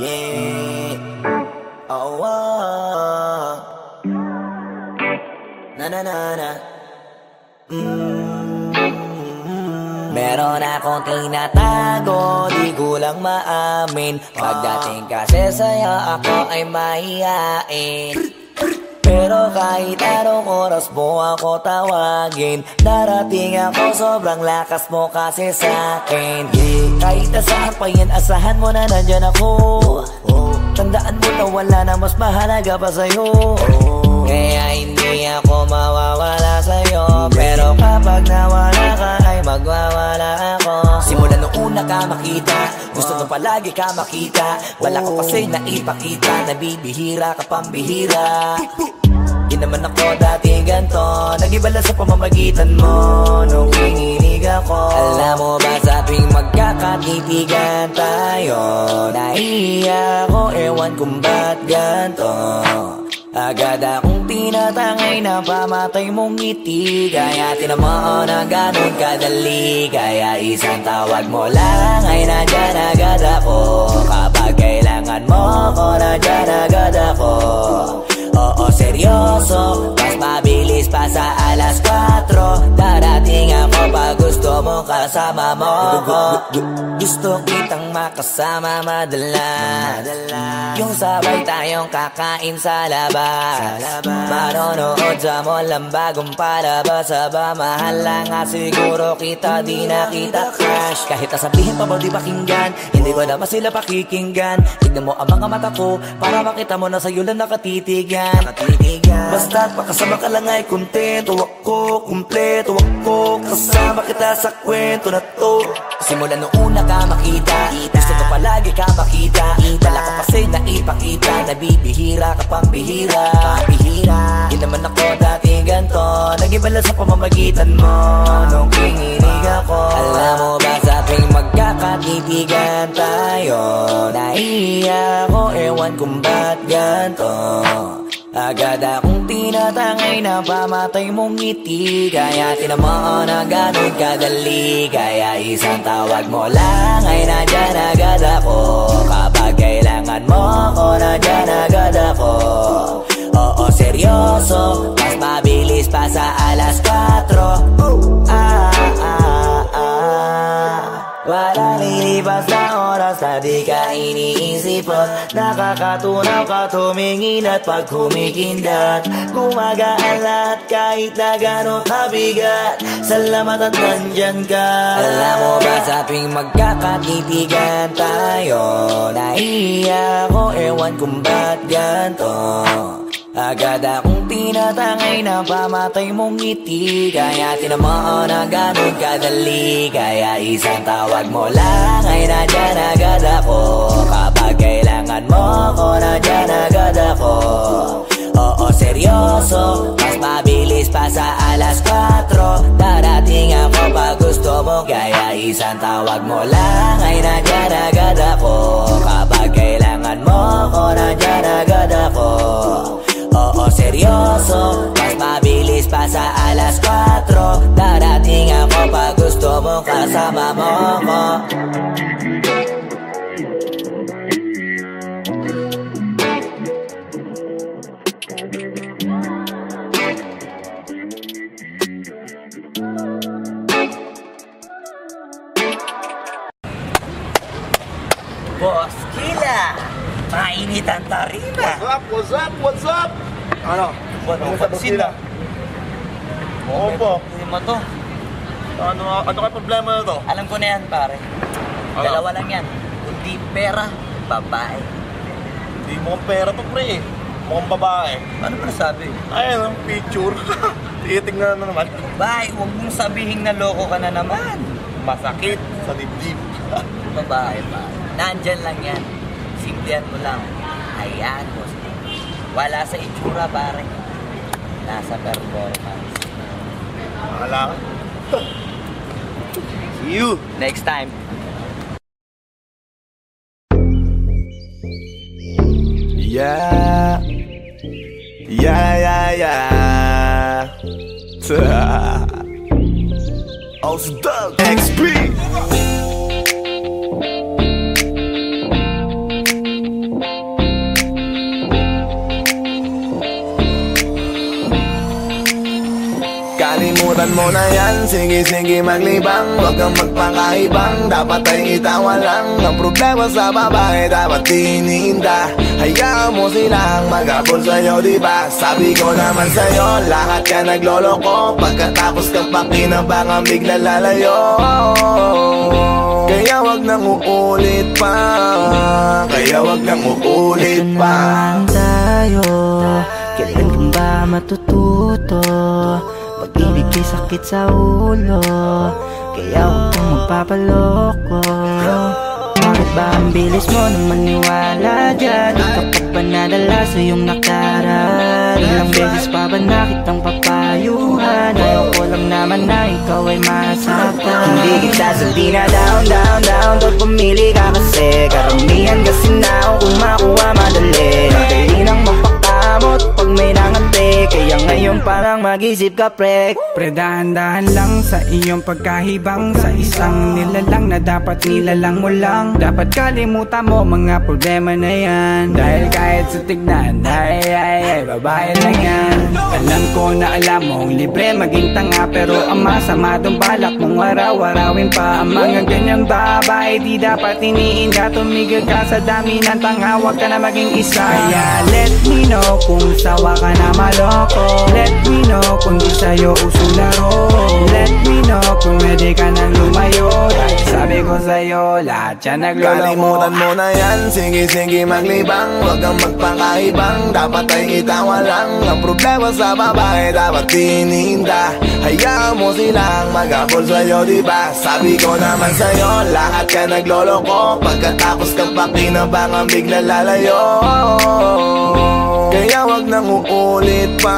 Yeah. Oh, oh. Na na na na. Meron akong tinatago, di ko lang maamin. Pagdating kasi sa'yo, ako ay mahihain. Pero kahit anong oras mo ako tawagin, darating ako, sobrang lakas mo kasi sa'kin. Kahit nasaan pa yan, asahan mo na nandyan ako. Tandaan mo na wala na mas mahalaga pa sa'yo. Kaya hindi ako mawawala sa'yo, pero kapag nawala ka ay magwawala ako. Simula nung una ka makita, gusto mo palagi ka makita. Wala ko kasi naipakita, nabibihira ka pambihira. Di naman ako dati ganto, nag-iba lang sa pamamagitan mo nung kinilig ako. Alam mo ba sa tuwing magkakatipigan tayo, nahiya ako, ewan kung ba't ganto. Agad akong tinatangay na pamatay mong ngiti. Kaya tinamaan na ganun kadali, kaya isang tawag mo lang ay nandyan agad ako. Kapag kailangan mo ko, nandyan agad ako. Oo, seryoso, mas mabilis pa sa alas 4. Darating ako pag gusto mo kasama mo ko. Gusto kitang makasama madalas, yung sabay tayong kakain sa labas, manonood sa mall ang bagong palabas. Aba, mahal lang nga siguro kita, di na kita crush. Kahit nasabihin pa ba di pakinggan, hindi ko naman sila pakikinggan. Tignan mo ang mga mata ko, para makita mo na sa'yo lang nakatitigan. Basta't makasama ka lang ay kontento ako, kumpleto ako. Kasama kita sa kwento na to. Simula nung una ka makita, gusto ko palagi ka makita. Wala ko kasi naipakita, nabibihira ka pambihira. Di naman ako dati ganto, nag-iba lang sa pamamagitan mo nung kinilig ako. Alam mo ba sa tuwing magkakatipigan tayo, nahiya ako, ewan kung ba't ganto. Agad akong tinatangay na pamatay mong ngiti. Kaya tinamaan na ganun kadali, kaya isang tawag mo lang ay nandyan agad ako. Kapag kailangan mo ko, nandyan agad ako. Oo, seryoso, mas mabilis pa sa alas 4. Wala lilipas na oras na di ka iniisipot. Nakakatunaw ka tumingin at pag humikindat, gumagaan lahat kahit na gano'ng kabigat. Salamat at nandyan ka. Alam mo ba sa tuwing magkakatipigan tayo, nahiya ako, ewan kung ba't ganto. Agad akong tinatangay na pamatay mong ngiti. Kaya tinamaan na ganun kadali, kaya isang tawag mo lang ay nandyan agad ako. Kapag kailangan mo ko, nandyan agad ako. Oo, seryoso, mas mabilis pa sa alas 4. Darating ako pag gusto mo, kaya isang tawag mo lang ay nandyan agad ako. Kapag kailangan mo ko, nandyan agad ako. Oo, seryoso, mas mabilis pa sa alas 4. Darating ako pag gusto mo kasama mo ko. Boss Killa, mainit ang tarima. What's up? What's up? Ano? Ano pansin na? Oo po. Hindi mo to. Ano kayo problema na to? Alam ko na yan, pare. Ano? Dalawa lang yan. Kundi pera, babae. Hindi mukhang pera to, pre. Mukhang babae. Ano ba nasabi? Ayun, ang picture. Titignan na naman. Bay, huwag mong sabihin na loko ka na naman. Masakit sa dibdib. Babae, pare. Nandyan lang yan. Simplihan mo lang. Hayaan mo. Wala sa itsura, pare. Nasa performance. Wala ka. See you. Next time. Yeah. Ausdog XP. Kalimutan mo na yan, sige maglibang. Huwag kang magpakaibang, dapat ay itawa lang. Ang problema sa babae, dapat tinihinda. Hayaan mo silang mag-abol sa'yo, diba? Sabi ko naman sa'yo, lahat ka nagloloko. Pagkatapos kang pakinabangan, bigla lalayo. Kaya wag nang uulit pa, kaya wag nang uulit pa. Ito naman tayo, kailan ka ba matututo? Pag-ibig ay sakit sa ulo, kaya huwag kang magpapaloko. Bakit ba ang bilis mo nang maniwala dyan? Di ka pa ba nadala sa iyong nakaraan? Ilang beses pa ba nakitang papayuhan? Ayaw ko lang naman na ikaw ay masaktan. Hindi kita sabi na down, down, down. Pag pumili ka kasi karamihan kasi na kung makuha madali. Dali nang magpakamot pag may nangante. Kaya ngayon parang mag-isip ka pre. Pre, dahan-dahan lang sa iyong pagkahibang. Sa isang nilalang na dapat nilalang mo lang. Dapat kalimutan mo mga problema na yan. Dahil kahit sa tignan, ay, babae lang yan. Alam ko na alam mong libre maging tanga, pero ang masama dong balak mong araw-arawin pa. Ang mga ganyang babae di dapat iniinda. Tumigil ka sa dami ng tanga, huwag ka na maging isa. Kaya let me know kung sawa ka na maloko. Let me know kung di sa'yo uso laro. Let me know kung pwede ka nang lumayo. Dahil sabi ko sa'yo, lahat yan nagloloko. Kalimutan mo na yan, sige maglibang. Huwag kang magpakaibang, dapat ay itawa lang. Ang problema sa babae, dapat tinihinda. Hayaan mo silang mag-abol sa'yo, diba? Sabi ko naman sa'yo, lahat ka nagloloko. Pagkatapos kang pakinabangan, bigla lalayo. Kaya wag nang uulit pa,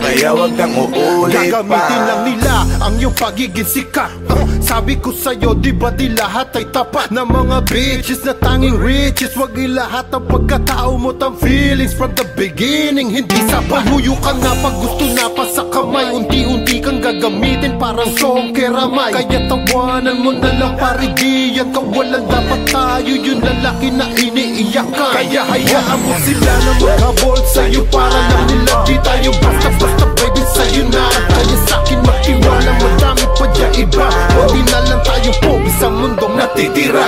kaya wag nang uulit pa. Gagamitin lang nila ang iyong pagiging sikat. Sabi ko sa'yo, di ba di lahat ay tapat na mga bitches na tanging riches? Wag ilahat ang pagkatao mo tang feelings from the beginning. Hindi sapat, huyo ka na pag gusto na pa sa kamay. Unti-unti kang gagamitin parang song keramay. Kaya tawanan mo na lang parigiyan. Kawalan dapat tayo yung lalaki na iniiyakan. Kaya hayaan mo sila na maghabol sa'yo para lang nila di tayo basta-basta baby sa'yo na. Kaya sa'kin magtiwala, madami pa dyan iba. Hindi na lang tayo pogi sa mundong natitira.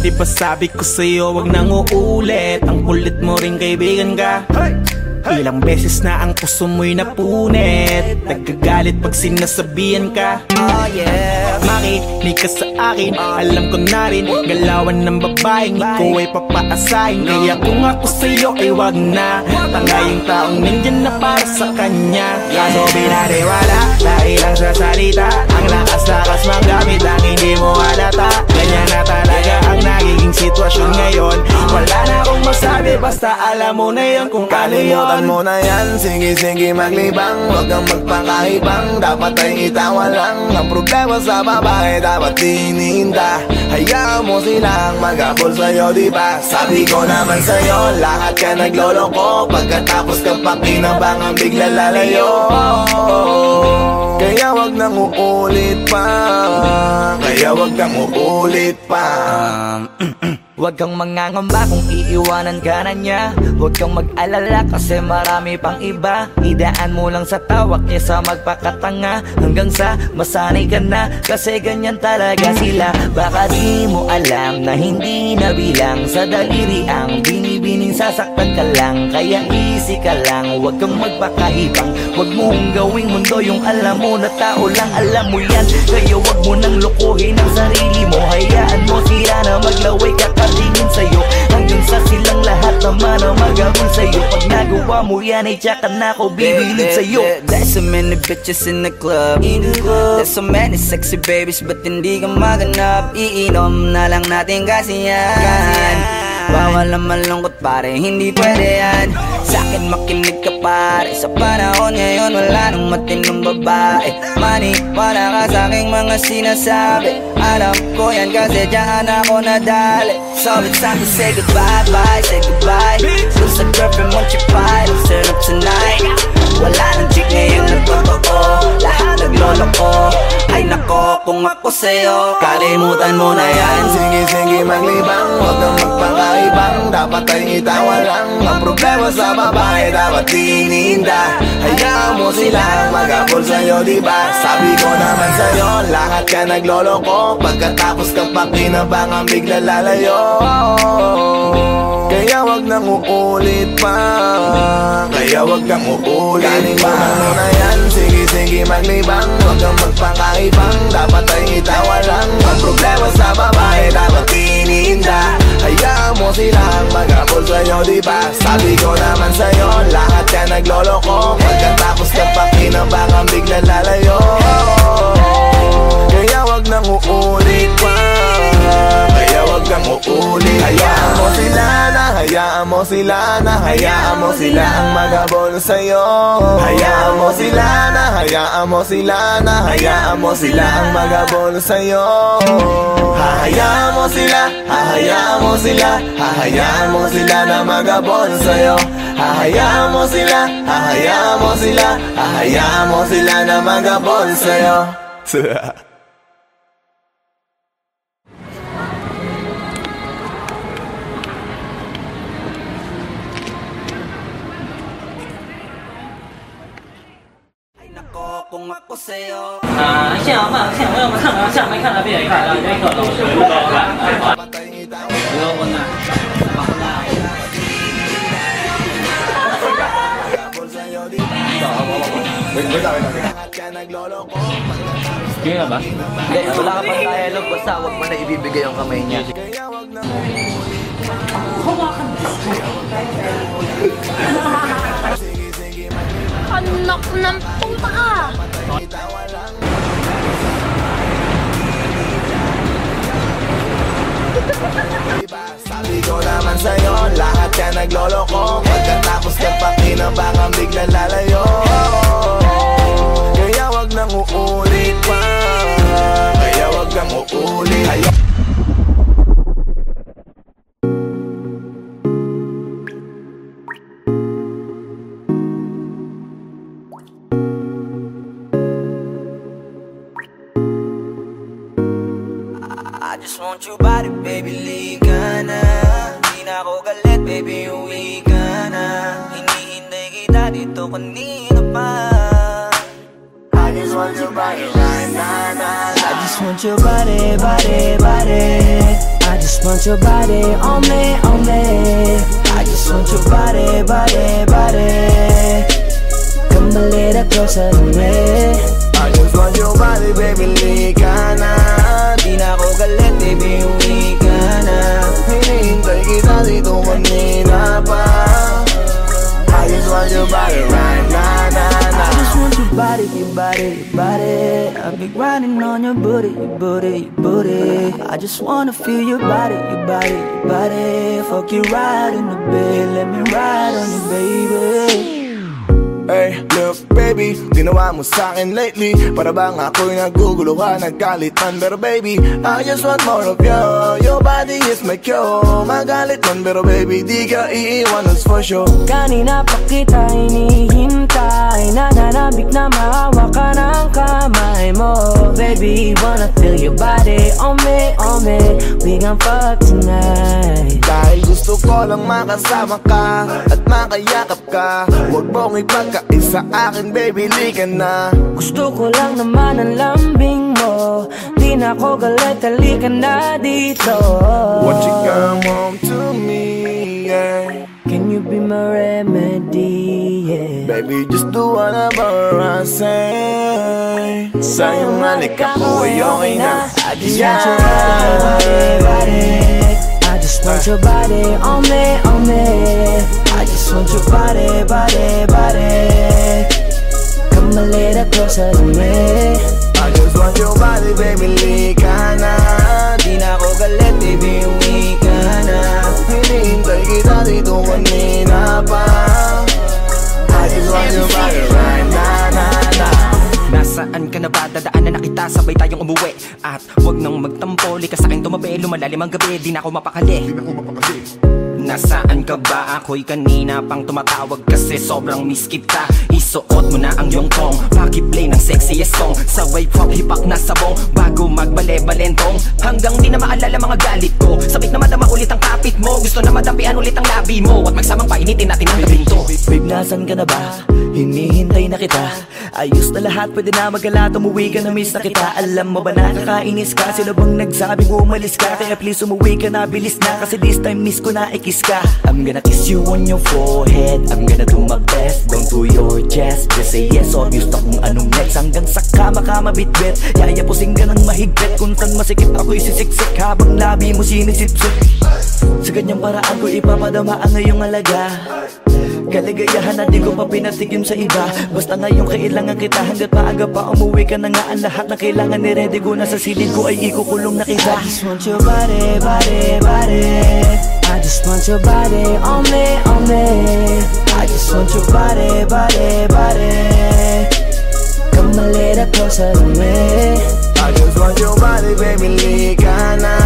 Di ba sabi ko sa'yo wag nang uulit. Ang kulit mo rin kaibigan ka. Ilang beses na ang puso mo'y napunit. Nagkagalit pag sinasabihan ka. Oh yeah, Makinig ka sa akin, alam ko na rin galawan ng babaeng ikaw ay papaasahin. Kaya kung ako sa'yo ay wag na. Tanga yung taong nandyan na para sa kanya. Kaso binariwala dahil lang sa salita. Ang lakas-lakas magamit ang hindi mo halata. Ganyan na talaga ang nagiging sitwasyon ngayon. Wala na akong masabi, basta alam mo na yun kung ano yun. Kalimutan mo na yan, sige maglibang. Huwag kang magpakaibang, dapat ay itawa lang. Ang problema sa babae, dapat tinihinda. Hayaan mo silang mag-abol sa'yo, diba? Sabi ko naman sa'yo, lahat ka nagloloko. Pagkatapos kang pakinabangan, bigla lalayo. Kaya wag nang uulit pa, kaya wag nang uulit pa. Huwag kang mangangamba kung iiwanan ka na niya. Huwag kang mag-alala kasi marami pang iba. Idaan mo lang sa tawak niya sa magpakatanga. Hanggang sa masanay ka na, kasi ganyan talaga sila. Baka di mo alam na hindi na bilang sa daliri ang binibining sasaktan ka lang. Kaya easy ka lang, huwag kang magpakahibang. Huwag mong gawing mundo yung alam mo na tao lang alam mo yan. Kaya huwag mo nang lokohin ang sarili mo. Hayaan mo sila na maglaway kakatingin sa'yo. Hanggang sa silang lahat naman ang mag-abol sa'yo. Pag nagawa mo yan ay tsaka na ako bibilid sa'yo. There's so many bitches in the club. There's so many sexy babies, but hindi ka maganap. Iinom na lang natin kasi yan. Bawal na malungkot pare, hindi pwede yan. Sa'kin makinig ka pare, sa panahon ngayon wala nang matinong babae. Maniwala ka sa'king mga sinasabi. Alam ko yan kasi dyan ako nadali. So it's time to say goodbye, bye, say goodbye. Dun sa girlfriend mo chipay, don't turn up tonight. Wala nang chick ngayon na totoo, lahat nagloloko. Ay nako, kung ako sa'yo, kalimutan mo na yan. Sige, sige maglibang, huwag kang magpakaibang. Dapat ay itawa lang, ang problema sa babae dapat tinihinda. Hayaan mo sila mag-abol sa'yo, diba? Sabi ko naman sa'yo, lahat ka nagloloko. Pagkatapos kang pakinabangan, bigla lalayo. Kaya wag nang uulit pa, kaya wag nang uulit pa. Kalimutan mo na yan, sige sige maglibang. Huwag kang magpakaibang, dapat ay itawa lang. Ang problema sa babae dapat tinihinda. Hayaan mo silang mag-abol sa'yo, diba? Sabi ko naman sa'yo, lahat ka nagloloko. Pagkatapos kang pakinabangan, bigla lalayo. Kaya wag nang uulit pa, kaya wag nang uulit. Hayaan mo sila na, hayaan mo sila na, hayaan mo sila ang mag-abol sa'yo. Hayaan mo sila na, hayaan mo sila na, hayaan mo sila ang mag-abol sa'yo. Hahayaan mo sila, hahayaan mo sila, hahayaan mo sila na mag-abol sa'yo. Hahayaan mo sila, hahayaan mo sila, hahayaan mo sila na mag-abol sa'yo. Kung ako sa'yo, 现场放，现场让我们看完，下面看了别人看了，这个老师不要问呐。 Kaya ba? Hindi, wala ka pang dialogue, basta wag mo na ibibigay yung kamay niya. Anak ng puta ka! Sabi ko naman sa'yo, lahat ka nagloloko. Pagkatapos kang pakinabangan, bigla lalayo. Kaya wag nang uulit pa, kaya wag nang uulit. I just want your body, baby, liga na. Di na ako galit, baby, uwi ka na. Hinihintay kita dito kanina pa. I just want your body right now, I just want your body, body, body. I just want your body on me, on me. I just want your body, body, body. Come a little closer to me. I just want your body, baby, lika na. Di na ako galit, baby, uwi ka na. Hinihintay kita dito kanina pa. I just want your body right now, I just want your body, your body, your body. I've been grinding on your booty, your booty, your booty. I just wanna feel your body, your body, your body. Fuck you right in the bed, let me ride on you, baby. Hey, look baby, ginawa mo sa'kin lately. Para bang ako'y naguguluhan, nagkalitan. Pero baby, I just want more of you. Your body is my cure. Magalit man pero baby, di ka iiwan, that's for sure. Kanina pa kita hinihintay, nananabik na mahawa ka ng kamay mo. Baby, wanna feel your body on me, on me. We gon' fuck tonight. Dahil gusto ko lang makasama ka at makayakap ka. Huwag mong ipagkaisa akin, baby, lika na. Gusto ko lang naman ang lambing mo. Di na ako galit, halika na dito. Won't you come home to me, yeah. Can you be my remedy, yeah. Baby, just do whatever I say. Sa'yong halik ako ay okay na. I just want your body, body. I just want your body on me, on me. I just want your body, body, body. Come a little closer to me. I just want your body, baby, lika na. Di na ako galit, baby, uwi ka na. Hinihintay kita dito kanina pa. I just want your body right now, Nasaan ka na ba? Dadaanan na kita, sabay tayong umuwi. At wag nang magtampo, lika sa'kin tumabi. Lumalalim ang gabi, di na ako mapakali. Nasaan ka ba? Ako'y kanina pang tumatawag kasi sobrang miss kita. isuot mo na ang iyong tong. Pakiplay ng sexiest song, sabay pop hip-hop na sabong, bago magbale-balentong, hanggang di na maalala mga galit ko. Sabik na madama ulit ang kapit mo, gusto na madampian ulit ang labi mo, at magsamang painitin natin ang gabing to. Babe, nasan ka na ba? Hinihintay na kita. Ayos na lahat, pwede na magala, umuwi ka na, miss na kita. Alam mo ba nakakainis ka? Sino bang nagsabing umalis ka? Kaya please umuwi ka na, bilis na, kasi this time miss ko na i-kiss ka. I'm gonna kiss you on your forehead, I'm gonna do my best, down to your chest. Just say yes, obvious na kung anong next, hanggang sa kama ka mabitbit. Yayapusing ka ng mahigpit, kung saan masikip ako'y sisiksik, habang labi mo sinisipsip. Sa ganyang paraan ko ipapadama ang ngayong alaga. Kaligayahan na di ko pa pinatigim sa iba. Basta ngayon kailangan kita, hanggat maaga pa umuwi ka na nga. Ang lahat na kailangan ni-ready ko na sa silid ko ay ikukulong na kita. I just want your body, body, body. I just want your body on me, on me. I just want your body, body, body. Come a little closer to me. I just want your body, baby, lika na.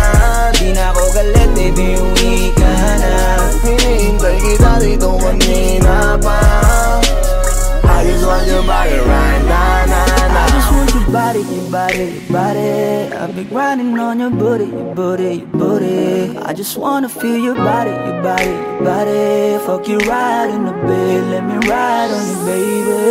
Di na ako galit, baby, uwi ka na. Hinihintay kita dito kanina pa. I just want your body right now, na, na. I just want your body, your body, your body. I've been grinding on your booty, your booty, your booty. I just wanna feel your body, your body, your body. Fuck you right in the bed, let me ride on you, baby.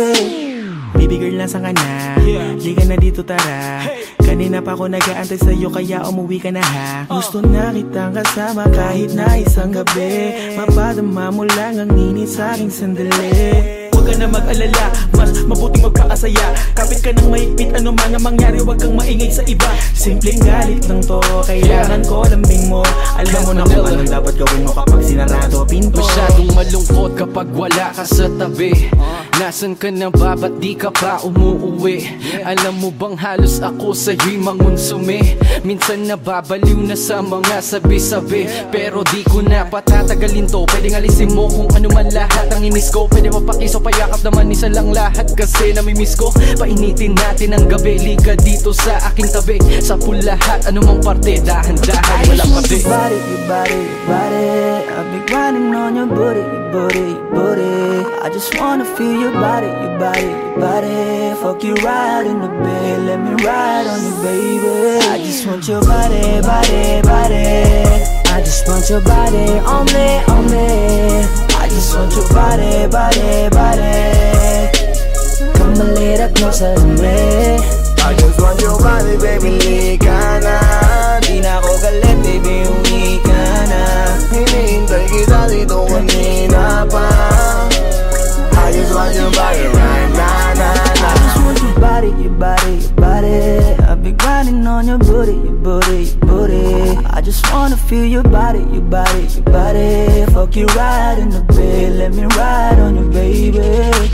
Baby girl, nasan ka na? Liga na dito, tara. Kanina pa ako nag-aantay sa'yo, kaya umuwi ka na ha. Gusto na kitang kasama kahit na isang gabi. Mapadama mo lang ang init sa'king sandali. Huwag ka na mag-alala, mas mabuting magpakasaya. Kapit ka ng mahigpit, ano man ang mangyari, huwag kang maingay sa iba. Simpleng galit lang to, kailangan ko lambing mo. Alam mo na kung anong dapat gawin mo kapag sinarado pinto. Masyadong malungkot kapag wala ka sa tabi. Nasaan ka na ba, ba't di ka pa umuuwi? Alam mo bang halos ako sa'yo'y mangonsume? Minsan nababaliw na sa mga sabi-sabi, pero di ko na patatagalin to. Pwedeng alisin mo kung ano man lahat ang inis ko. Pwede mapakiso, payakap naman isa lang lahat, kasi namimiss ko. Painitin natin ang gabi, liga dito sa aking tabi. Sa lahat, anumang parte, dahan-dahan, walang pati. Your body, your body, your body. I've been grinding on your booty, your booty, your booty. I just wanna feel your body, your body, your body. Fuck you right in the bed, let me ride on you, baby. I just want your body, body, body. I just want your body on me, on me. I just want your body, body, body. Come a little closer to me. I just want your body, baby, lika na. Di na ako galit, baby, uwi ka na. Hinihintay kita dito kanina pa. I just want your body right now, na, na. I just want your body, your body, your body. I've been grinding on your booty, your booty, your booty. I just wanna feel your body, your body, your body. Fuck you right in the bed, let me ride on you, baby.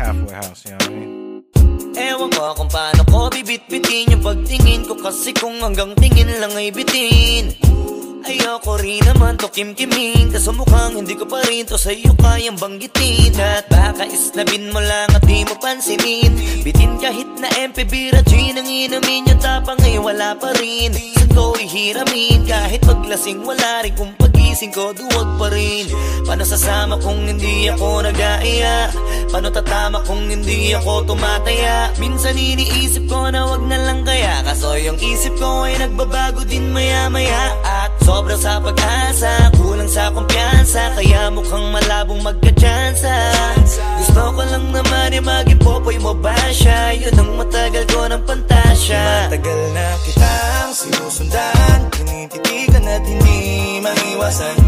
Halfway house, you know what I mean? Ewan ko kung paano ko bibit-bitin yung pagtingin ko, kasi kung hanggang tingin lang ay bitin. Ayoko rin naman to kim-kimin, kaso mukhang hindi ko pa rin to sa'yo kayang banggitin. At baka isnabin mo lang at di mo pansinin. Bitin kahit na MP, bira, gin ang inamin. Yung tapang ay wala pa rin. Saan ko ihiramin? Kahit paglasing wala rin, kung pagising ko duwag pa rin. Paano sasama kung hindi ako nag-aaya? Paano tatama kung hindi ako tumataya? Minsan iniisip ko na wag na lang kaya, kaso yung isip ko ay nagbabago din maya-maya. At sobra sa pag-asa, kulang sa kumpiyansa, kaya mukhang malabong magka-tsansa. Gusto ko lang naman yung mag-ipopoy mo ba siya? Yun ang matagal ko ng pantasya. Matagal na kitang sinusundan, tinititigan at hindi maiwasan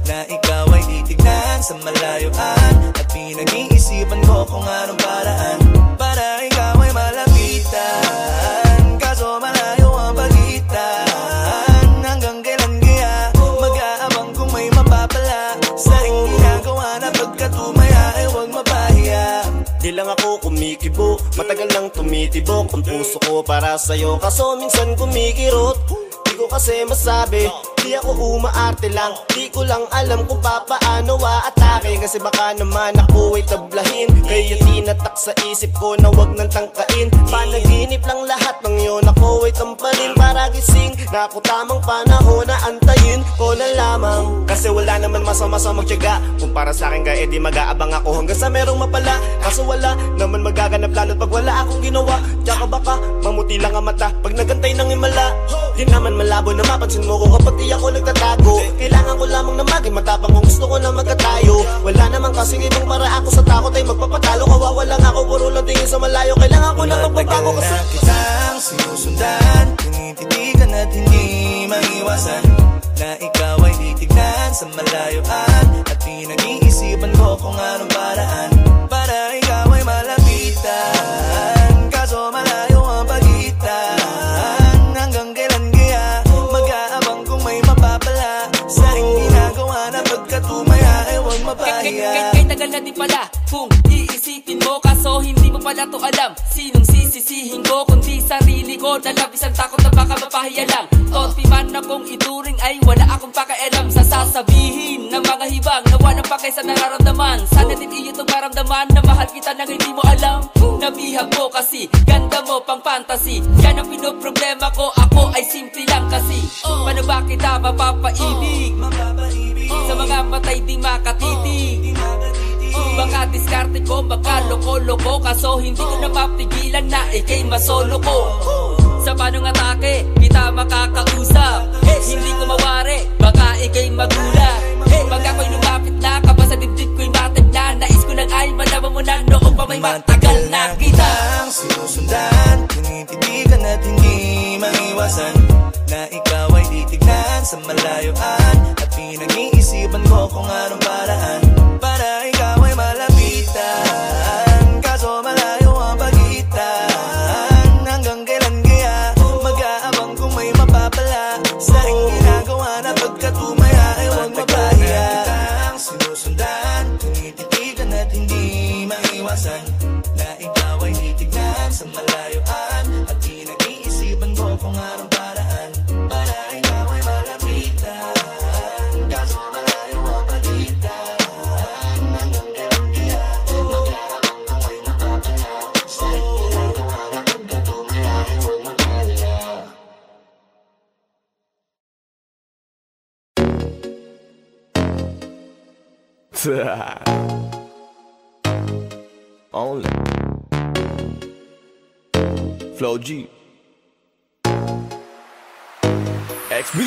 na ikaw ay titignan sa malayuan. At pinag-iisipan ko kung anong paraan para ikaw ay malapitan. Kaso malayo ang pagitan. Hanggang kailan kaya mag-aabang kung may mapapala sa iyong ginagawa na pagkatumaya ay huwag mapahiya. Di lang ako kumikibo, matagal lang tumitibok ang puso ko para sa'yo, kaso minsan kumikirot. Di ko kasi masabi, Di ako umaarte lang, di ko lang alam kung papaano atake. Kasi baka naman ako ay tablahin, kaya tinatak sa isip ko na wag nang tangkain. Panaginip lang lahat ng yun, ako ay tampalin para gising na ako tamang panahon na antayin ko na lamang. Kasi wala naman masama sa magtiyaga, kung para sa akin ka edi mag-aabang ako hanggang sa merong mapala. Kaso wala naman magaganap lalo't pag wala akong ginawa. Tsaka baka mamuti lang ang mata pag nagantay ng himala. Di naman malabo na mapansin mo ko kapag di ako nagtatago. Kailangan ko lamang na maging matapang kung gusto ko na magkatayo. Wala naman kasing ibang para ako sa takot ay magpapatalo. Kawawa lang ako, puro lang tingin sa malayo. Kailangan ko lang magbabago kasi na kitang sinusundan, tinititigan at hindi maiwasan na ikaw ay titignan sa malayuan. At pinag-iisipan ko kung anong paraan para ikaw ay malapitan. Kaso malayo ang pagitan, hanggang kailan kaya mag-aabang kung may mapapala sa aking ginagawa na pagkatumaya ay huwag mapahiya. Kay tagal na di pala kung iisipin mo, kaso hindi mo pala to alam. Sinong sisisihin ko kundi sarili ko, na labis ang takot na baka mapahiya lang. Torpi man akong ituring ay wala akong pakialam sa sasabihin ng mga hibang na walang pakay sa nararamdaman. Sana din iyo itong maramdaman na mahal kita nang hindi mo alam. Nabihag mo kasi, ganda mo pang fantasy. Yan ang pinoproblema ko, ako ay simple lang kasi. Paano ba kita mapapaibig sa mga matay di makatitig? Baka diskarte ko, baka loko-loko, kaso hindi ko na mapigilan na ikay masolo ko. Sa panong atake, kita makakausap. Hindi ko mawari, baka ikay magulat. Pag ako'y lumapit na, kapag sa dibdib ko'y matag na, nais ko lang ay malaman mo na noong pa may matagal na kita. Sinusundan, tinititigan at hindi maiwasan na ikaw ay titignan sa malayuan. At pinag-iisipan ko kung anong paraan para ikaw ay malapitan. Kaso malayo ang pagitan, hanggang kailan kaya mag-aabang kung may mapapala sa aking ginagawa na pagkatumaya ay huwag mapahiya. Sinusundan, tinititigan at hindi maiwasan na ikaw ay titignan sa malayuan. At pinag-iisipan ko kung anong paraan para ikaw ay malapitan. Kaso malayo ang pagitan, hanggang kailan kaya mag-aabang kung may mapapala sa aking ginagawa na pagkatumaya ay huwag mapahiya. Only Flow G XB.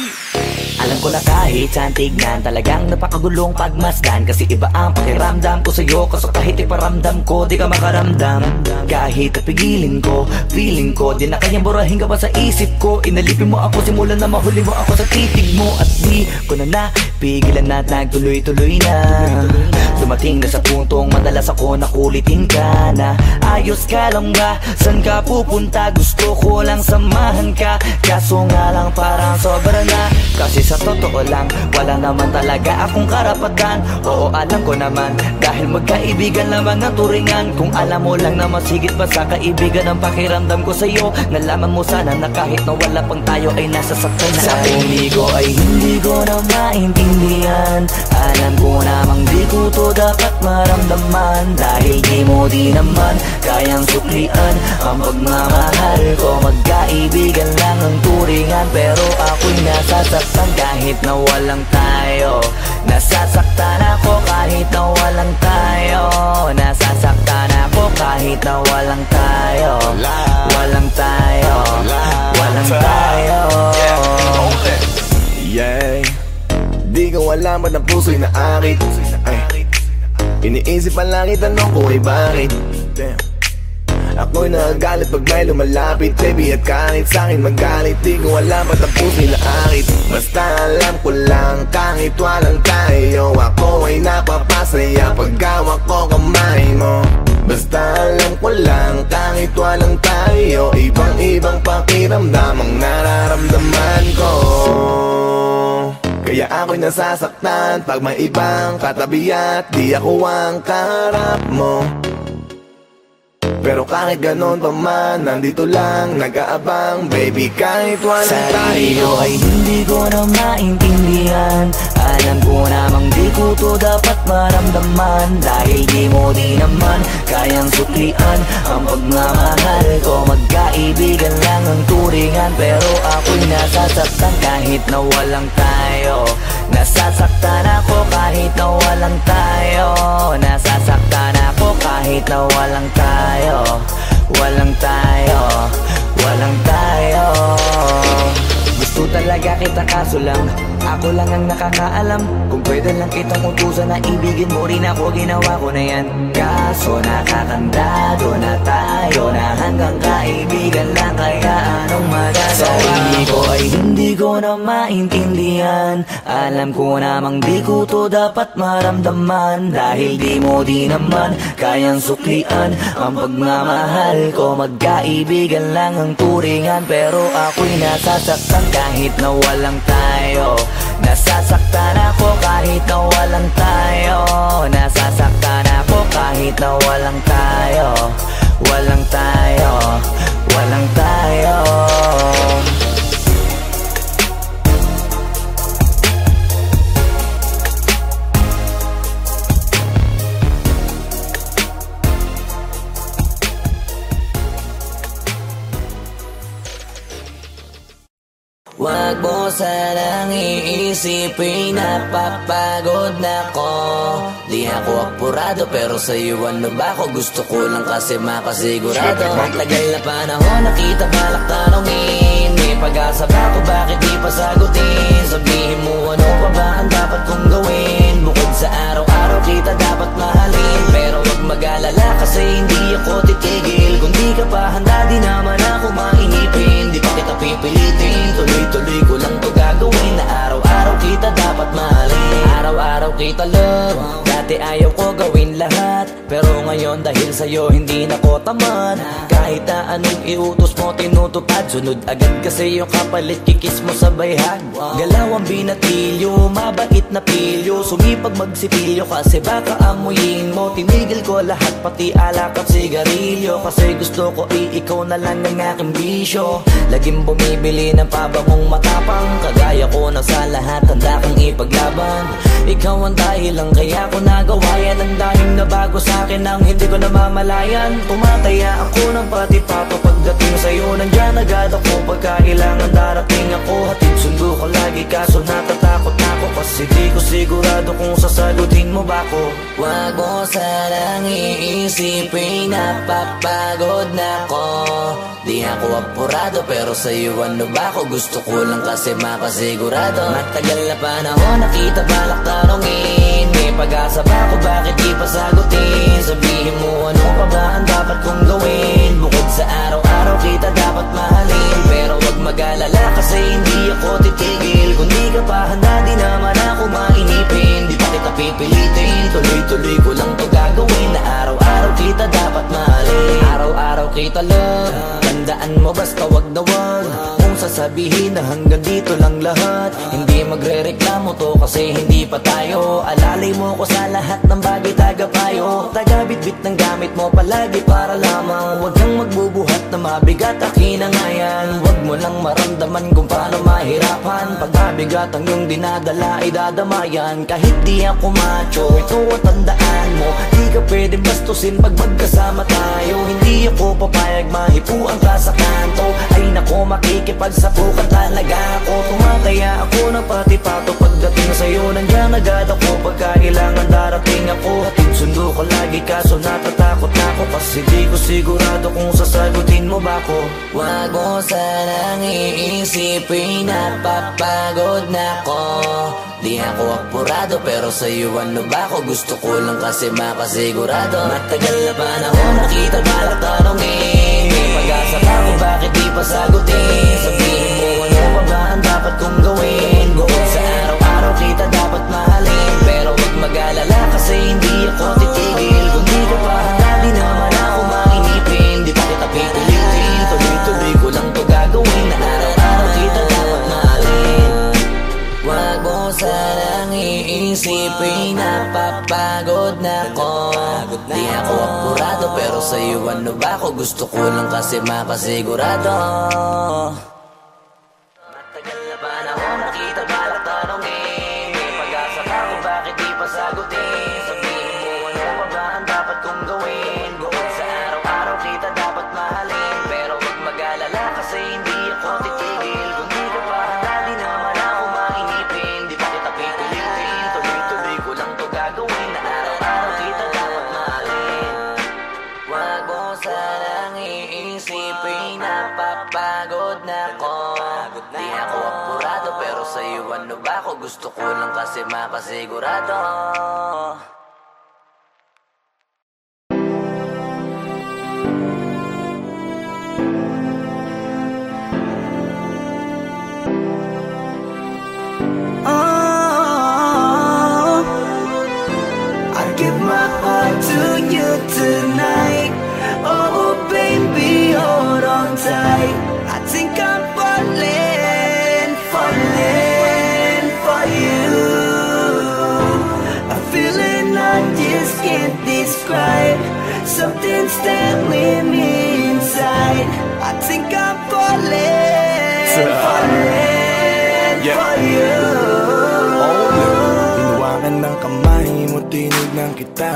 Alam ko na kahit saan tignan, talagang napakagulong pagmasdan. Kasi iba ang pakiramdam ko sa'yo, kaso kahit iparamdam ko, di ka makaramdam. Kahit napigilin ko, feeling ko, di na kayang burahin ka pa sa isip ko. Inalipin mo ako, simulan na mahuli mo ako sa titig mo. At di ko na napigilan na nagtuloy-tuloy na. Dumating na sa puntong madalas ako nakulitin ka na. Ayos ka lang ba? San ka pupunta? Gusto ko lang samahan ka, kaso nga lang parang sobra na. Kasi sa totoo lang, wala naman talaga akong karapatan. Oo, alam ko naman, dahil magkaibigan naman ang turingan. Kung alam mo lang na mas higit pa sa kaibigan ang pakiramdam ko sa'yo, nalaman mo sana na kahit na wala pang tayo ay nasasaktan na. Sa umigo ay hindi ko na maintindihan. Alam ko namang di ko to dapat maramdaman, dahil di mo di naman kayang suklian ang pagmamahal ko. Magkaibigan lang ang turingan, pero ako'y nasasaktan kahit na walang tayo. Nasasaktan ako kahit na walang tayo. Nasasaktan ako kahit na walang tayo. Walang tayo. Walang tayo. Yeah. Di ko alam ba't ang puso'y naakit. Iniisip ang langit, tanong ko ay bakit. Ako'y nagagalit pag may lumalapit, baby, at kahit sa'kin magalit. Di ko alam ba't ang puso'y naakit. Basta alam ko lang kahit walang tayo, ako ay napapasaya pag hawak ko kamay mo. Basta alam ko lang kahit walang tayo, ibang-ibang pakiramdam ang nararamdaman ko. Kaya ako'y nasasaktan pag may ibang katabi at di ako ang kaharap mo. Pero kahit ganon pa man, nandito lang, nag-aabang. Baby, kahit walang sarili tayo ko ay hindi ko na maintindihan. Alam ko namang di ko to dapat maramdaman. Dahil di mo di naman kayang suklian ang pagmamahal ko. Magkaibigan lang ang turingan, pero ako'y nasasaktan kahit na walang tayo. Nasasaktan ako kahit na walang tayo. Nasasaktan ako kahit na walang tayo. Walang tayo, walang tayo. Gusto talaga kita kaso lang ako lang ang nakakaalam. Kung pwede lang kitang utusan na ibigin mo rin ako, ginawa ko na yan. Kaso nakakandado na tayo na hanggang kaibigan lang, kaya anong magagawa? Sarili ko ay hindi ko na maintindihan. Alam ko namang di ko to dapat maramdaman. Dahil di mo di naman kayang suklian ang pagmamahal ko. Magkaibigan lang ang turingan, pero ako'y nasasaktan kahit na walang tayo. Nasasaktan ako kahit na walang tayo. Nasasaktan ako kahit na walang tayo. Walang tayo, walang tayo. Wag mo sanang iisipin na papagod na ko. Di ako apurado, pero sa'yo ano ba ako? Gusto ko lang kasi makasigurado. Matagal na panahon nakita balak tanongin. May pag-asa ba ako, bakit di pa sagutin? Sabihin mo ano pa ba ang dapat kong gawin? Bukod sa araw-araw kita dapat mahalin. Pero wag mag-alala kasi hindi ako titigil. Kung di ka pa handa, di naman ako mainipin. Di pa kita pipilitin, tuloy-tuloy ko lang to gagawin. Na araw-araw kita dapat mahalin. Araw-araw kita love. Dati ayaw ko gawin lahat, pero ngayon dahil sa'yo hindi na ko tamad. Kahit na anong iutos mo tinutupad, sunod agad kasi yung kapalit, kikis mo sa bayhag. Galaw ang binatilyo, mabait na pilyo. Sumipag magsipilyo kasi baka amuyin mo. Tinigil ko lahat pati alak at sigarilyo, kasi gusto ko ikaw na lang ang aking bisyo. Laging bumibili ng pabangong matapang, kagaya ko na sa lahat handa kang ipaglaban. Ikaw ang dahilan kaya ko nagawa yan. Ang daming nabago sa'kin nang hindi ko namamalayan. Tumataya ako ng pati-pato pagdating sa'yo. Nandiyan agad ako pagkailangan darating ako. Hatid sundo ko lagi kaso natatakot ako, kasi di ko sigurado kung sasagutin mo ba ko. Wag mo sanang iisipin na papagod na ko. Di ako apurado, pero sa'yo ano ba ako? Gusto ko lang kasi makasigurado. Matagal na panahon nakita balak tanongin. May pag-asa ba ako, bakit di pa sagutin? Sabihin mo ano pa ba ang dapat kong gawin? Bukod sa araw-araw kita dapat mahalin. Pero wag mag-alala kasi hindi ako titigil. Kung di ka pa handa, di naman ako mainipin. Di pa kita pipilitin, tuloy-tuloy ko lang to gagawin. Na araw-araw kita dapat mahalin. Araw-araw kita love. Tandaan mo basta wag na wag kung sasabihin na hanggang dito lang lahat. Hindi magre-reklamo to kasi hindi pa tayo. Alalay mo ko sa lahat ng bagay, tagapayo. Tagabitbit ng gamit mo palagi para lamang. Huwag kang magbubuhat na mabigat, akin na nga yan. Huwag mo lang maramdaman kung paano mahirapan. Pag mabigat ang iyong dinadala ay dadamayan. Kahit di ako macho, ito at tandaan mo, di ka pwedeng bastusin pag magkasama tayo. Hindi ako papayag mahipuan ka sa kanto. Ay nako, makikipagsapukan talaga ako. Tumataya ako ng pati-pato pagdating sa'yo. Nandiyan agad ako pagkailangan darating ako. Hatid sundo ko lagi kaso natatakot ako, kasi di ko sigurado kung sasagutin mo ba ko. Wag mo sanang iisipin na papagod na ko. Di ako apurado, pero sa'yo ano ba ako? Gusto ko lang kasi makasigurado. Matagal na panahon nakita balak tanongin. May pag-asa ba ako, bakit di pa sagutin? Sabihin mo ano pa ba ang dapat kong gawin? Bukod sa araw-araw kita dapat mahalin. Pero wag mag-alala kasi hindi ako titigil. Kung di ka pa handa, di naman ako mainipin. Di pa kita pipilitin, tuloy-tuloy ko lang to gagawin. Na araw-araw kita dapat mahalin. Wag mo sanang iisipin, napapagod na ko. Di ako apurado pero sa'yo ano ba ako? Gusto ko lang kasi makasigurado. Matagal na ba na ako nakita balak tanongin? May pag-asa ka kung bakit di pa sagutin? Sabihin mo ano pa ba ang dapat kong gawin? Bukod sa araw-araw kita dapat mahalin, pero huwag mag-alala kasi hindi ako titigil. Kung di ka pa handa di naman ako mainipin. Di pa kita pipilitin, tuloy-tuloy ko lang to gagawin. Na araw-araw kita dapat mahalin. Wag mo sanang iisipin, napapagod na ko. Di ako apurado pero sa'yo ano ba ako? Gusto ko lang kasi makasigurado. I give my heart to you tonight. Oh baby, hold on tight. I think I'm falling for you. A feeling I just can't describe. Something's telling me inside. I think I'm falling for you. Hinawakan ng kamay mo, tinignan kita.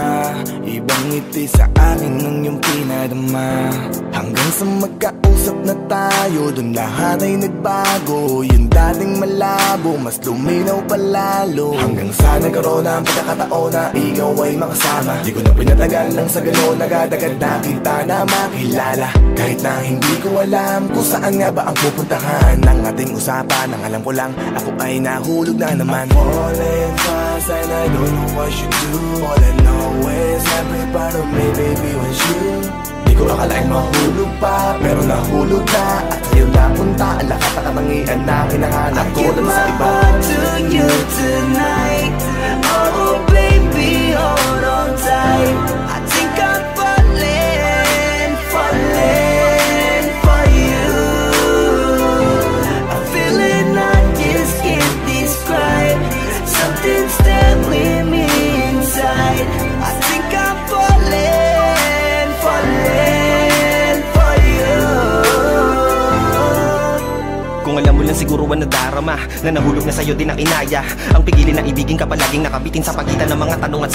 Ibang ngiti sa akin ng iyong pinadama. Hanggang sa magkausap na tayo, dun lahat ay nagbago. Yung dating malabo, mas luminaw palalo. Hanggang sa nagkaroon ang pagkakataon na ikaw ay makasama. Di ko na pinatagal lang sa gano'n, nagadagad na kita na makilala. Kahit na hindi ko alam kung saan nga ba ang pupuntahan ng ating usapan. Ang alam ko lang, ako ay nahulog na naman. I'm falling fast and I don't know what you do. All I know is every part of me, baby, was you. Di ko akalaing mahulog pa, pero nahulog na. At sa'yo napunta ang lahat ng katangian na kinahanap ko dun sa iba. I give my heart to you tonight. Oh baby, hold on tight. I think I'm falling for you. A feeling I just can't describe. Something's telling me inside. I think I'm falling for you. Kung alam mo lang siguro ang nadarama na nahulog na sa'yo din ang inaya. Ang pigilin na ibigin ka palaging nakabitin sa pagitan ng mga tanong at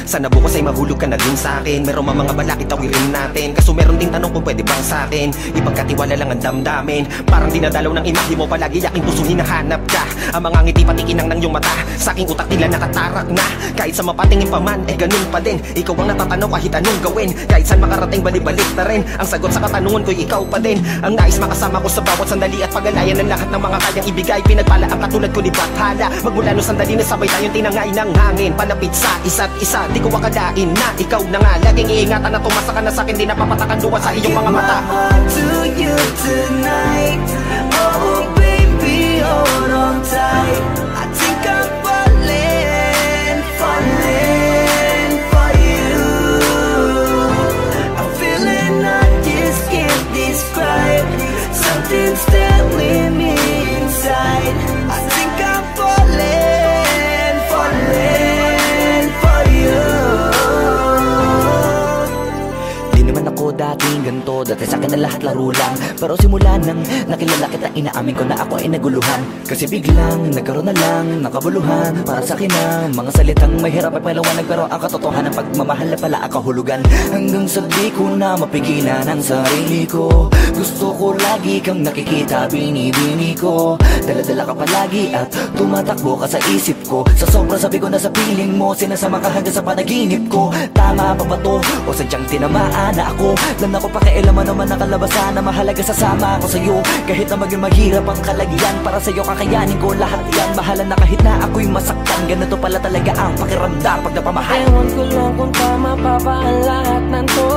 sana bukas ay mahulog ka na din sa'kin. Meron mga balakid tawirin natin, kaso meron din tanong kung pwede bang sa'kin ipagkatiwala lang ang damdamin. Parang dinadalaw ng imahe mo, palagi aking puso hinahanap ka. Ang mga ngiti patikinang ng iyong mata, sa aking utak nila nakatarak na. Kahit sa mapatingin pa man, ganun pa din. Ikaw ang natatanaw kahit anong gawin. Kahit saan makarating balibalik na rin. Ang sagot sa katanungan ko'y ikaw pa din. Ang nais makasama ko sa bawat sandali at pag-alayan ng lahat ng mga kayang ibigay. Pinagpala ang katulad ko ni Bathala. Magmula no sandali na sabay tayong tinangay ng hangin. Palapit sa isa't isa, di ko akalain na ikaw na nga. Laging iingatan na tumasa ka na sa'kin, di napapatakan duwa sa iyong mga mata. I give my heart to you tonight. Oh baby, hold on tight. I think I'm falling for you. A feeling I just can't describe. Something's telling me inside. I think I'm falling for you. Di naman ako dating ganito, dati sa'kin na lahat laro lang. Pero simula nang nakilala kita, inaamin ko na ako ay naguluhan. Kasi biglang nagkaroon na lang nakabuluhan. Para sa'kin na mga salitang mahirap ay paliwanag, pero ang katotohanan pagmamahal na pala ang kahulugan. Hanggang sa di ko na mapigilan ang sarili ko. Gusto ko lagi kang nakikita, binibini ko. Dala-dala ka palagi at tumatakbo ka sa isip ko. Sa sobrang sabi ko na sa piling mo, sinasama ka hanggang sa panaginip ko. Tama pa ba to? O sadyang tinamaan na ako? Lang ako pakialaman naman ang kalabasan na mahalaga sasama ako sa'yo. Kahit na maging maghirap ang kalagyan, para sa'yo kakayanin ko lahat yan. Mahalan na kahit na ako'y masaktan, ganito pala talaga ang pakiramdam pag napamahal. Ewan ko lang kung tama pa ba ang lahat ng to.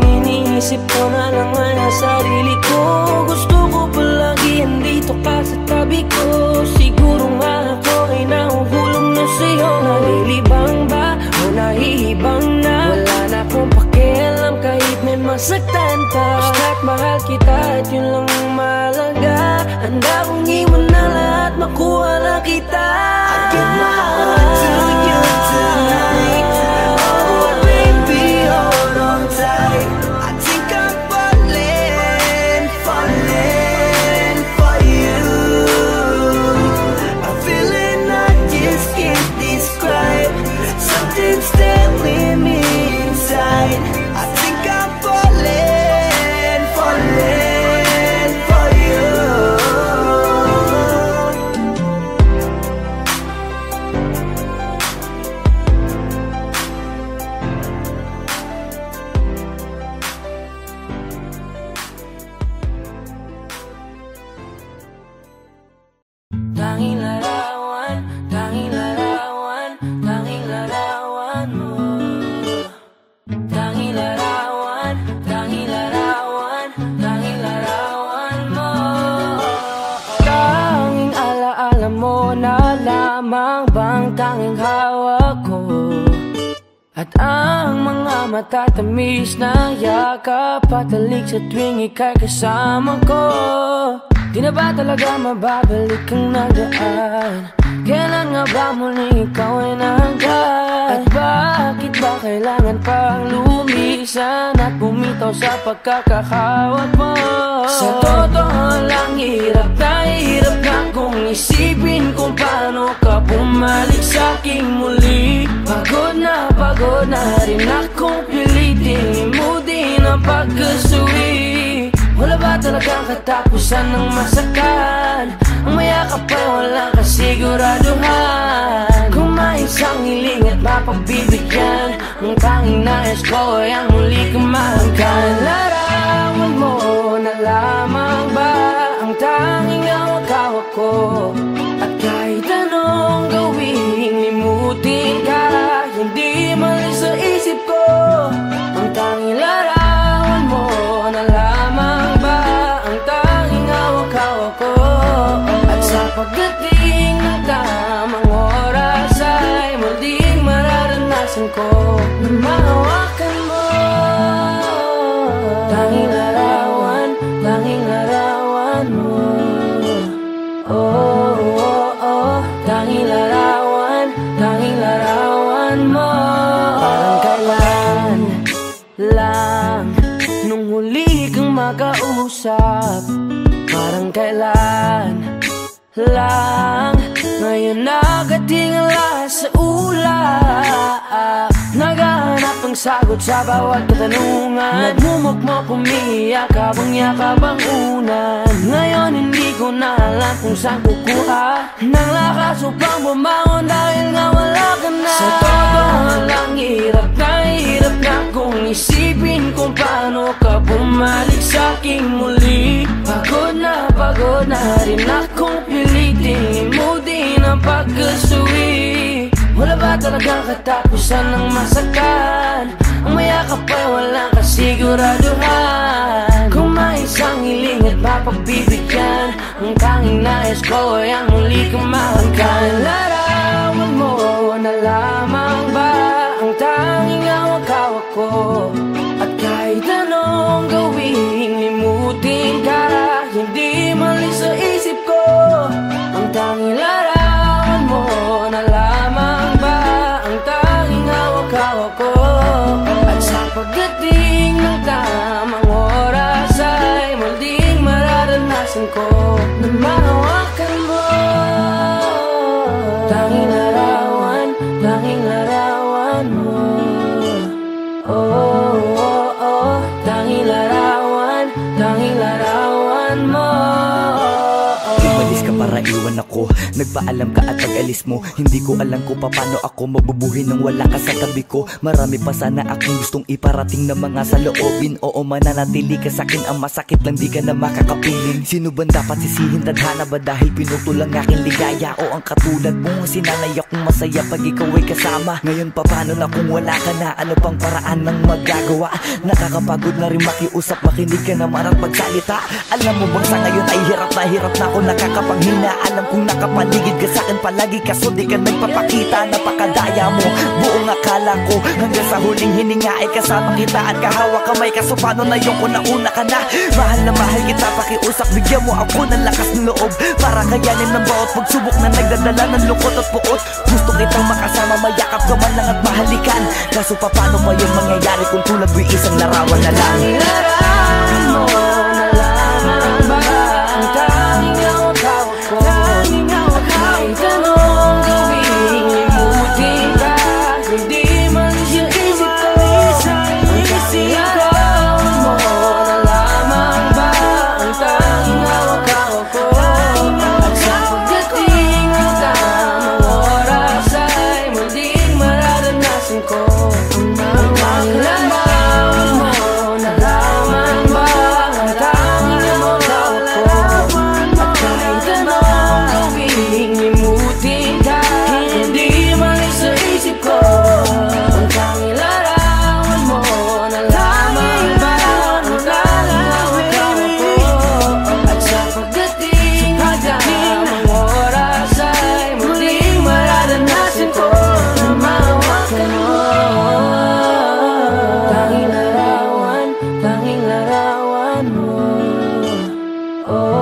Iniisip ko na lang ang sarili ko. Gusto ko palagi andito ka sa tabi ko. Siguro nga ako ay nahuhulog na sa'yo. Nalilibang ba o nahihibang na? Wala na akong pakialam kahit may masaktan pa. Basta't mahal kita at yun lang ang mahalaga. Handa kong iwan na lahat, makuha lang kita. tanging larawan, tanging larawan, tanging larawan mo. Tanging larawan, tanging larawan, tanging larawan mo. Tanging alaala mo na lamang bang tanging hawak ko. At ang mga matatamis na yakap patalig sa tuwing ika'y kasama ko. Di na ba talaga mababalik ang nagaan? Kailan nga ba muli ikaw ay nandyan? At bakit ba kailangan pang lumisan at bumitaw sa pagkakahawak mo? Sa totoo lang hirap na kung isipin kung paano ka bumalik sa'king muli. Pagod na rin akong pilitin imutin ang pagkasuwi. Wala ba talagang katapusan ng masakan? Ang mayakap ay walang kasiguraduhan. Kung may isang hiling at mapagbibigyan, ang tanging nais ko ay ang muli kang mahanggan. Larawan mo na lamang ba ang tanging hawak-hawak ko? At kahit anong gawing limutin ka, hindi malis sa isip ko. Ang tanging larawan mo na lamang ba ang tanging hawak-hawak ko? At sa pagdating ng tamang oras ay muling mararanasan ko na mahawakan mo. Tanging larawan, tanging larawan mo. Oh, oh, oh, tanging larawan, tanging larawan mo. Parang kailan lang nung huli kang makausap. Parang kailan lang ngayon nakatingala sa ulap. Naghahanap ng sagot sa bawat katanungan. Nagmumukmok umiiyak habang yakap ang unan. Ngayon hindi ko na alam kung saan kukuha ng lakas upang bumangon dahil nga wala ka na. Sa totoo lang hirap na kung isipin kung paano ka bumalik sa'king muli. Pagod na rin akong pilitin imutin ang pagkasuwi. Wala ba talagang katapusan ng masakan? Ang mayakap ay walang kasiguraduhan. Kung may isang hiling at mapagbibigyan, ang tanging nais ko ay ang muli kang mahanggan. Larawan mo na lamang ba ang tanging hawak-hawak ko? At kahit anong gawing limutin ka, hindi malis sa isip ko. Ang tanging larawan mo na lamang ba ang tanging hawak-hawak ko? At sa pagdating ng tamang oras ay muling mararanasan ko na mahawakan mo. Tanging larawan, tanging larawan mo. Oh, oh, oh, tanging larawan, tanging larawan mo. Umalis ka para iwan ako. Nagpaalam ka at pag-alis mo, hindi ko alam kung paano ako mabubuhay nang wala ka sa tabi ko. Marami pa sana akong gustong iparating na mga saloobin. Oo, mananatili ka sa'kin, ang masakit lang di ka na makakapiling. Sino ba dapat sisihin? Tadhana ba dahil pinutol ang aking ligaya? O ang katulad mo, sinanay akong masaya pag ikaw ay kasama. Ngayon pa paano na kung wala ka na? Ano pang paraan ng magagawa? Nakakapagod na rin makiusap, makinig ka naman at magsalita. Alam mo bang sa ngayon ay hirap na ako nakakapanghina. Alam kong nakapaligid ka sa'kin palagi, kaso di ka nagpapakita. Napakadaya mo, buong akala ko hanggang sa huling hininga ay kasama kita at kahawak kamay. Kaso paano na yung kung nauna ka na? Mahal na mahal kita, pakiusap, bigyan mo ako ng lakas ng loob para kayanin ng bawat pagsubok na nagdadala ng lungkot at puot. Gusto kitang makasama, mayakap ka man lang at mahalikan. Kaso paano pa yung mangyayari kung tulad mo'y isang larawan na lang? Larawan mo na lamang ba ang tanging hawak-hawak ko? Kahit anong gawing limutin ka, hindi malis yung isip ko. Ang tanging larawan mo na lamang ba ang tanging hawak-hawak ko? At sa pagdating ng tamang oras ay muling mararanasan ko ang tanging larawan mo na lamang ba ang oh.